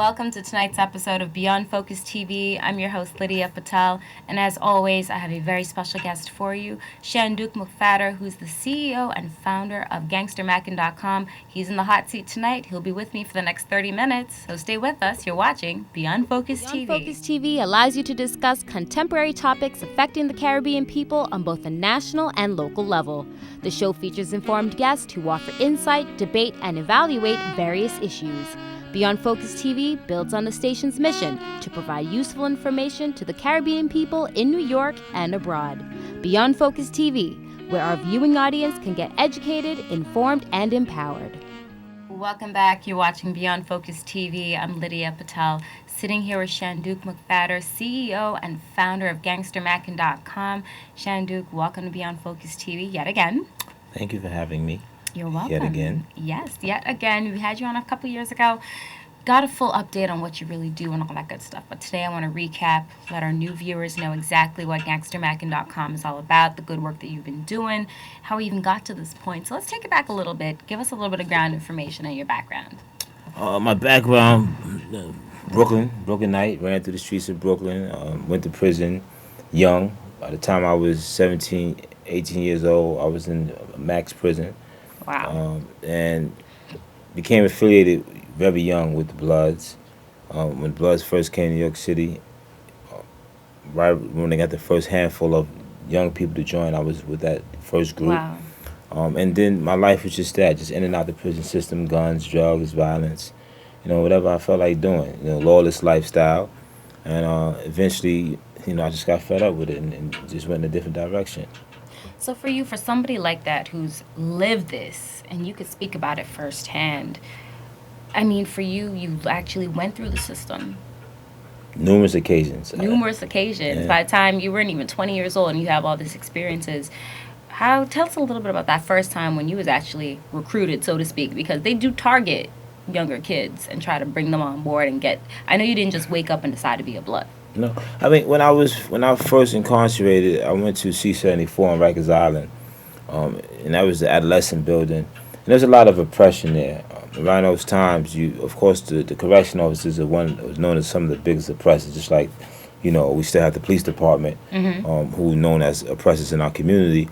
welcome to tonight's episode of Beyond Focus TV. I'm your host, Lydia Patel, and as always, I have a very special guest for you, Shanduke Mcphatter, who's the CEO and founder of GangsterMackin.com. He's in the hot seat tonight. He'll be with me for the next 30 minutes, so stay with us. You're watching Beyond Focus TV. Beyond Focus TV allows you to discuss contemporary topics affecting the Caribbean people on both a national and local level. The show features informed guests who offer insight, debate, and evaluate various issues. Beyond Focus TV builds on the station's mission to provide useful information to the Caribbean people in New York and abroad. Beyond Focus TV, where our viewing audience can get educated, informed, and empowered. Welcome back. You're watching Beyond Focus TV. I'm Lydia Patel, sitting here with Shanduke Mcphatter, CEO and founder of GangsterMackin.com. Shanduke, welcome to Beyond Focus TV yet again. Thank you for having me. You're welcome. Yet again. Yes, yet again. We had you on a couple years ago. Got a full update on what you really do and all that good stuff. But today I want to recap, let our new viewers know exactly what GangsterMackin.com is all about, the good work that you've been doing, how we even got to this point. So let's take it back a little bit. Give us a little bit of ground information on your background. My background, Brooklyn Knight, ran through the streets of Brooklyn, went to prison young. By the time I was 17, 18 years old, I was in max prison. Wow. And became affiliated very young with the Bloods. When Bloods first came to New York City, right when they got the first handful of young people to join, I was with that first group. Wow. And then my life was just that, just in and out the prison system, guns, drugs, violence, whatever I felt like doing, lawless lifestyle. And eventually, I just got fed up with it and just went in a different direction. So for you, for somebody like that who's lived this, and you could speak about it firsthand, I mean, for you, you actually went through the system. Numerous occasions. Yeah. By the time you weren't even 20 years old and you have all these experiences, tell us a little bit about that first time when you was actually recruited, so to speak, because they do target younger kids and try to bring them on board and I know you didn't just wake up and decide to be a Blood. No, I mean when I was first incarcerated, I went to C-74 on Rikers Island, and that was the adolescent building. And there's a lot of oppression there. Around those times, of course, the correction officers are was known as some of the biggest oppressors. Just like, we still have the police department, who are known as oppressors in our community.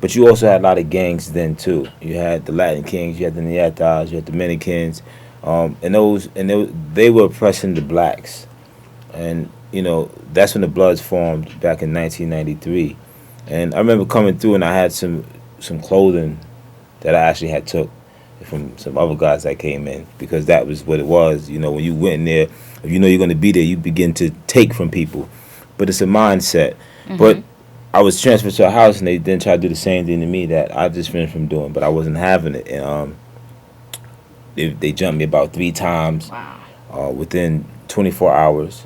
But you also had a lot of gangs then too. You had the Latin Kings, you had the Nietas, you had the Dominicans, and they were oppressing the blacks, and that's when the Bloods formed back in 1993. And I remember coming through and I had some clothing that I actually had took from some other guys that came in, because that was what it was. When you went in there, if you're going to be there, you begin to take from people. But it's a mindset. Mm-hmm. But I was transferred to a house and they then tried to do the same thing to me that I just finished from doing, but I wasn't having it. And they jumped me about 3 times. Wow. Within 24 hours.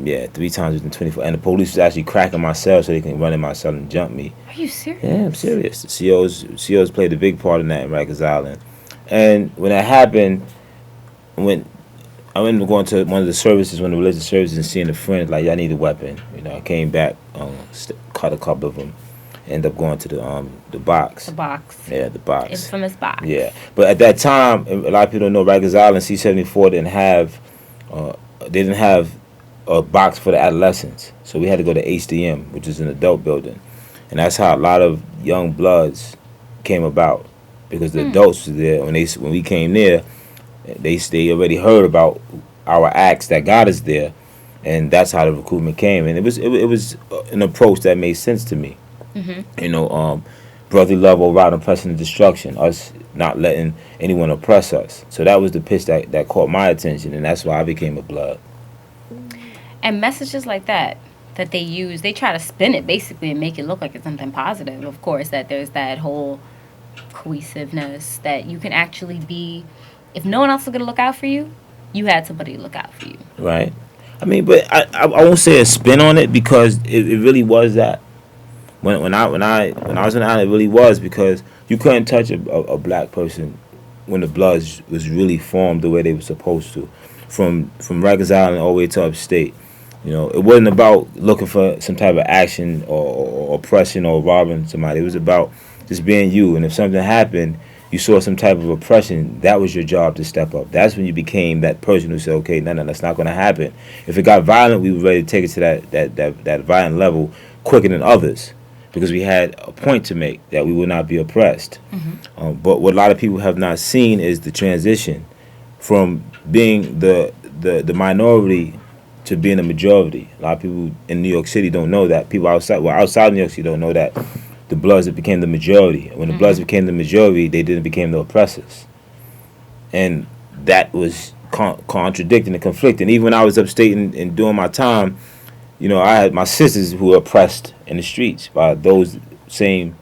3 times within 24. And the police was actually cracking my cell so they can run in my cell and jump me. Are you serious? Yeah, I'm serious. The COs played a big part in that in Rikers Island. And when that happened, when I went to go into one of the services, one of the religious services, and seeing a friend, like, I need a weapon. I came back, cut a couple of them, ended up going to the box. The box. Yeah, the box. Infamous box. Yeah. But at that time, a lot of people don't know, Rikers Island, C-74 didn't have a box for the adolescents. So we had to go to HDM, which is an adult building. And that's how a lot of young Bloods came about, because the adults were there. When we came there, they already heard about our acts that got us there, and that's how the recruitment came. And it was an approach that made sense to me. Mm-hmm. Brotherly love over oppression and destruction, us not letting anyone oppress us. So that was the pitch that caught my attention, and that's why I became a Blood. And messages like that they use, they try to spin it basically and make it look like it's something positive. Of course, that there's that whole cohesiveness that you can actually be, if no one else is going to look out for you, you had somebody to look out for you. Right. I mean, but I won't say a spin on it, because it really was that. When I was in the island, it really was, because you couldn't touch a black person when the Bloods was really formed the way they were supposed to, from Rikers Island all the way to upstate. It wasn't about looking for some type of action or oppression or robbing somebody. It was about just being you. And if something happened, you saw some type of oppression, that was your job to step up. That's when you became that person who said, okay, no, that's not going to happen. If it got violent, we were ready to take it to that violent level quicker than others, because we had a point to make that we would not be oppressed. But what a lot of people have not seen is the transition from being the minority to being a majority. A lot of people in New York City don't know that. People outside of New York City don't know that the Bloods became the majority. When the Bloods became the majority, they didn't become the oppressors. And that was contradicting and conflicting. Even when I was upstate and doing my time, I had my sisters who were oppressed in the streets by those same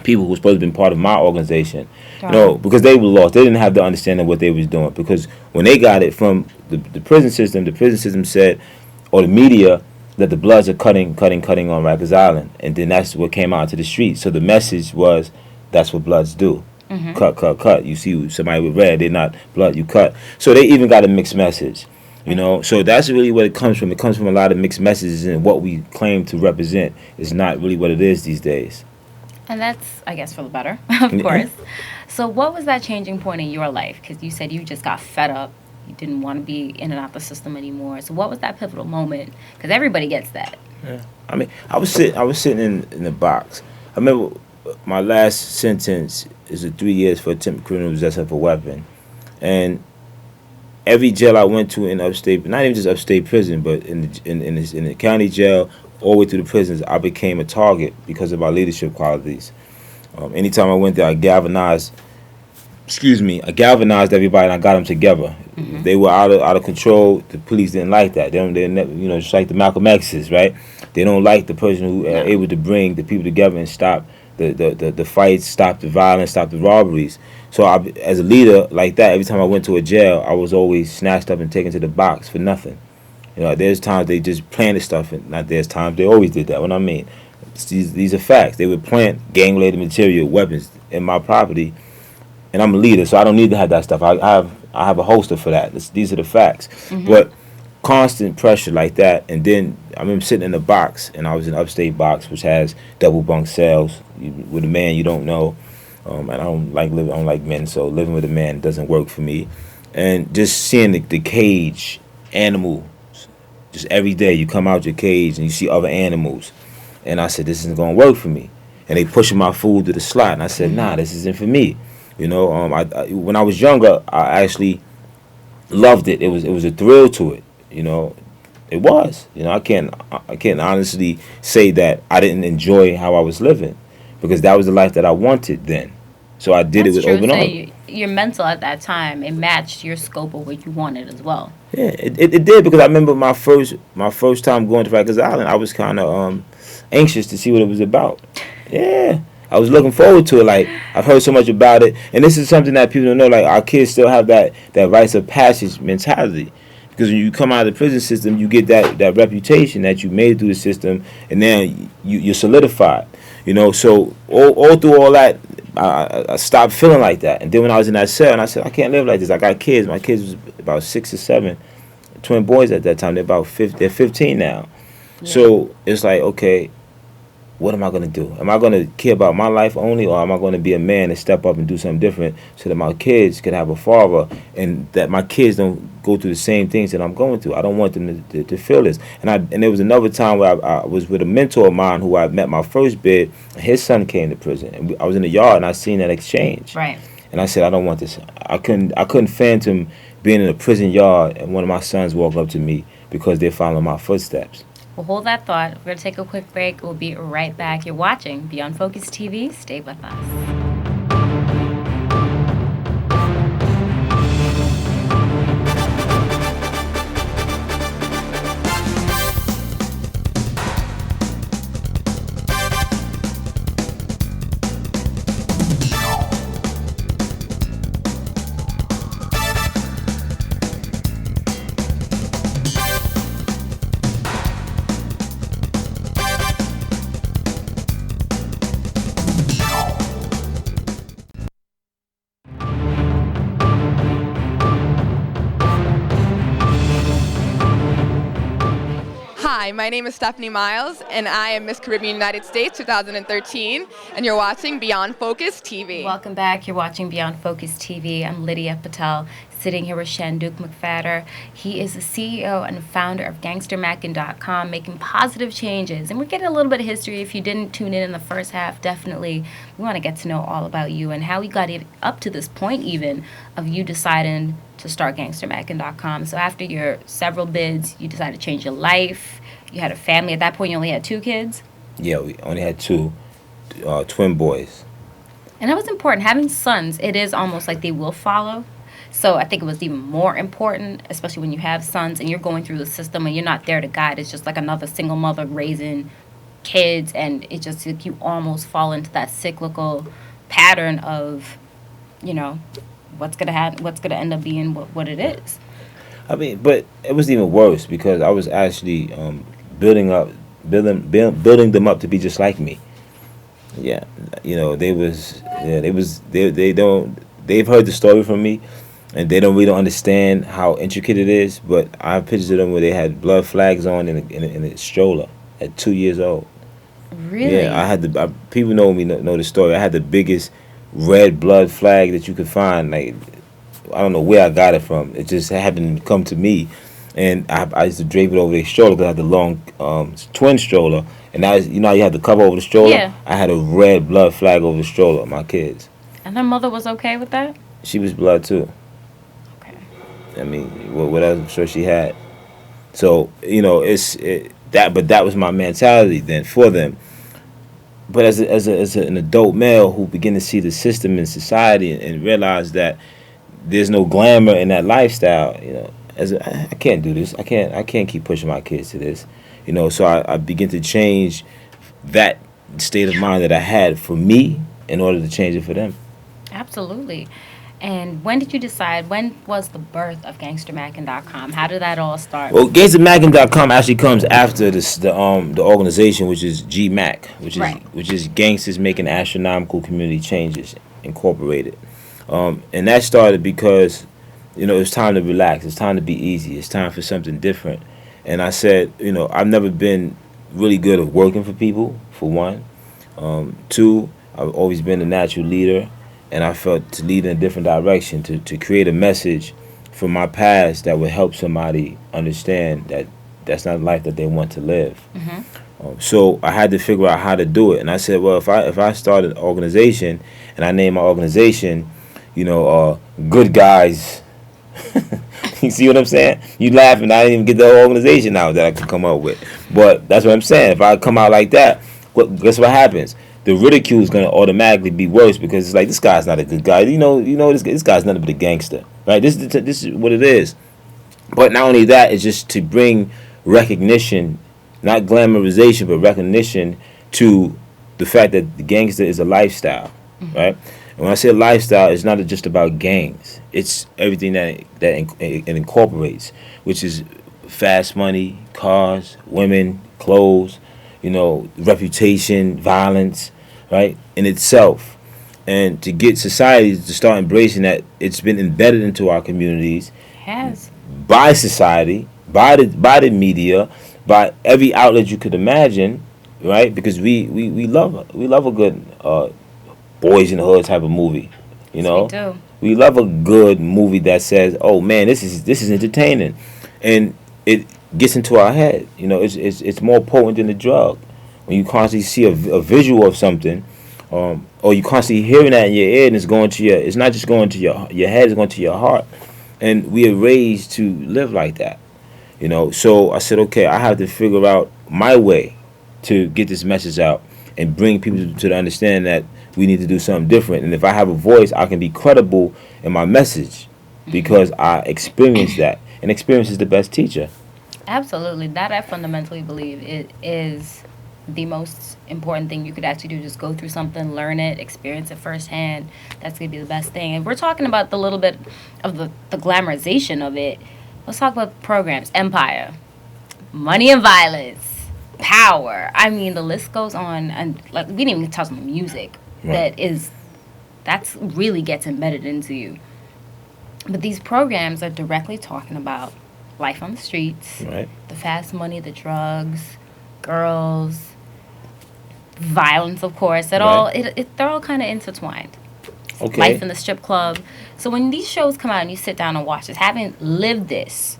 people who were supposed to be part of my organization. Because they were lost. They didn't have the understanding of what they was doing. Because when they got it from the prison system said, or the media, that the Bloods are cutting on Rikers Island. And then that's what came out to the streets. So the message was, that's what Bloods do. Cut. You see somebody with red, they're not blood, you cut. So they even got a mixed message. So that's really what it comes from. It comes from a lot of mixed messages, and what we claim to represent is not really what it is these days. And that's, I guess, for the better, of course. So what was that changing point in your life? Because you said you just got fed up. You didn't want to be in and out the system anymore. So what was that pivotal moment? Because everybody gets that. Yeah. I mean, I was sitting in the box. I remember my last sentence is 3 years for attempted criminal possession of a weapon. And every jail I went to in upstate, not even just upstate prison, but in the county jail, all the way through the prisons, I became a target because of my leadership qualities. Anytime I went there, I galvanized everybody, and I got them together. They were out of control. The police didn't like that. They're just like the Malcolm X's, right? They don't like the person who able to bring the people together and stop the fights, stop the violence, stop the robberies. So as a leader like that, every time I went to a jail, I was always snatched up and taken to the box for nothing. There's times they just planted stuff, and not there's times they always did that. What I mean, these are facts. They would plant gang-related material, weapons in my property, and I'm a leader, so I don't need to have that stuff. I have a holster for that. These are the facts. But constant pressure like that, and then I remember sitting in a box, and I was in an upstate box, which has double bunk cells with a man you don't know. And I don't like men, so living with a man doesn't work for me. And just seeing the cage animal, just every day you come out your cage and you see other animals, and I said, this isn't gonna work for me. And they pushing my food to the slot, and I said, nah, this isn't for me. When I was younger, I actually loved it. It was a thrill to it. It was. I can't honestly say that I didn't enjoy how I was living, because that was the life that I wanted then. So I did it with open arms. Your mental at that time, it matched your scope of what you wanted as well. Yeah, it did, because I remember my first time going to Rikers Island, I was kind of anxious to see what it was about. Yeah, I was looking forward to it. Like, I've heard so much about it, and this is something that people don't know. Like, our kids still have that rites of passage mentality. Because when you come out of the prison system, you get that reputation that you made it through the system, and now you're solidified. So all through all that, I stopped feeling like that. And then when I was in that cell, and I said, I can't live like this. I got kids. My kids was about 6 or 7, twin boys at that time. They're 15 now. Yeah. So it's like, okay, what am I going to do? Am I going to care about my life only, or am I going to be a man and step up and do something different so that my kids can have a father, and that my kids don't go through the same things that I'm going through? I don't want them to feel this. And there was another time where I was with a mentor of mine who I met my first bid, and his son came to prison. And I was in the yard, and I seen that exchange. Right. And I said, I don't want this. I couldn't fathom being in a prison yard and one of my sons walk up to me because they're following my footsteps. Well, hold that thought. We're going to take a quick break. We'll be right back. You're watching Beyond Focus TV. Stay with us. Hi, my name is Stephanie Miles, and I am Miss Caribbean United States 2013, and you're watching Beyond Focus TV. Welcome back. You're watching Beyond Focus TV. I'm Lydia Patel, sitting here with Shanduke Mcphatter. He is the CEO and founder of GangsterMackin.com, making positive changes. And we're getting a little bit of history. If you didn't tune in the first half, definitely we want to get to know all about you and how you got it up to this point even of you deciding to start GangsterMackin.com. So after your several bids, you decided to change your life. You had a family. At that point, you only had 2 kids? Yeah, we only had 2 twin boys. And that was important. Having sons, it is almost like they will follow. So I think it was even more important, especially when you have sons and you're going through the system and you're not there to guide. It's just like another single mother raising kids, and it just like you almost fall into that cyclical pattern of, you know, what's gonna happen, what's gonna end up being what it is. I mean, but it was even worse because I was actually building them up to be just like me. Yeah, you know, they've heard the story from me, and they don't really understand how intricate it is. But I pictured them where they had blood flags on in a stroller at 2 years old. Really? Yeah, I had people know me know the story. I had the biggest red blood flag that you could find. Like, I don't know where I got it from. It just happened to come to me, and I used to drape it over their stroller because I had the long twin stroller. And that was, you know, you had the cover over the stroller. Yeah. I had a red blood flag over the stroller of my kids. And their mother was okay with that? She was blood too. Okay. I mean, what else I'm sure she had. So, you know, but that was my mentality then for them. But as an adult male who began to see the system in society and realize that there's no glamour in that lifestyle, you know, I can't do this. I can't keep pushing my kids to this. You know, so I begin to change that state of mind that I had for me in order to change it for them. Absolutely. And when did you decide, when was the birth of GangsterMackin.com? How did that all start? Well, GangsterMackin.com actually comes after the organization, which is GMAC, which is Gangsters Making Astronomical Community Changes Incorporated. And that started because, you know, it's time to relax. It's time to be easy. It's time for something different. And I said, you know, I've never been really good at working for people, for one. 2, I've always been a natural leader. And I felt to lead in a different direction, to create a message from my past that would help somebody understand that that's not a life that they want to live. Mm-hmm. So I had to figure out how to do it. And I said, well, if I start an organization and I name my organization, you know, Good Guys. You see what I'm saying? You laughing. I didn't even get the whole organization out that I could come up with. But that's what I'm saying. If I come out like that, guess what happens? The ridicule is going to automatically be worse because it's like, this guy's not a good guy. You know, this guy's nothing but a gangster, right? This is what it is. But not only that, it's just to bring recognition, not glamorization, but recognition to the fact that the gangster is a lifestyle, mm-hmm. right? And when I say lifestyle, it's not just about gangs. It's everything that it incorporates, which is fast money, cars, women, clothes, you know, reputation, violence, right, in itself. And to get society to start embracing that, it's been embedded into our communities. It has. By society, by the media, by every outlet you could imagine, right? Because we love a good Boys in the Hood type of movie, you know. Yes, we do. We love a good movie that says, "Oh man, this is entertaining," and it gets into our head. You know, it's more potent than the drug. When you constantly see a visual of something, or you constantly hearing that in your ear, and it's not just going to your head, it's going to your heart. And we are raised to live like that, you know. So I said, okay, I have to figure out my way to get this message out and bring people to the understanding that we need to do something different. And if I have a voice, I can be credible in my message because I experienced that. And experience is the best teacher. Absolutely. That I fundamentally believe it is the most important thing you could actually do. Just go through something, learn it, experience it firsthand. That's going to be the best thing. And we're talking about the little bit of the glamorization of it. Let's talk about programs. Empire. Money and violence. Power. I mean, the list goes on. And like we didn't even touch on the music. Right. That's really gets embedded into you. But these programs are directly talking about life on the streets, Right. the fast money, the drugs, girls, violence, of course. They're all kind of intertwined. Okay. Life in the strip club. So when these shows come out and you sit down and watch this, having lived this,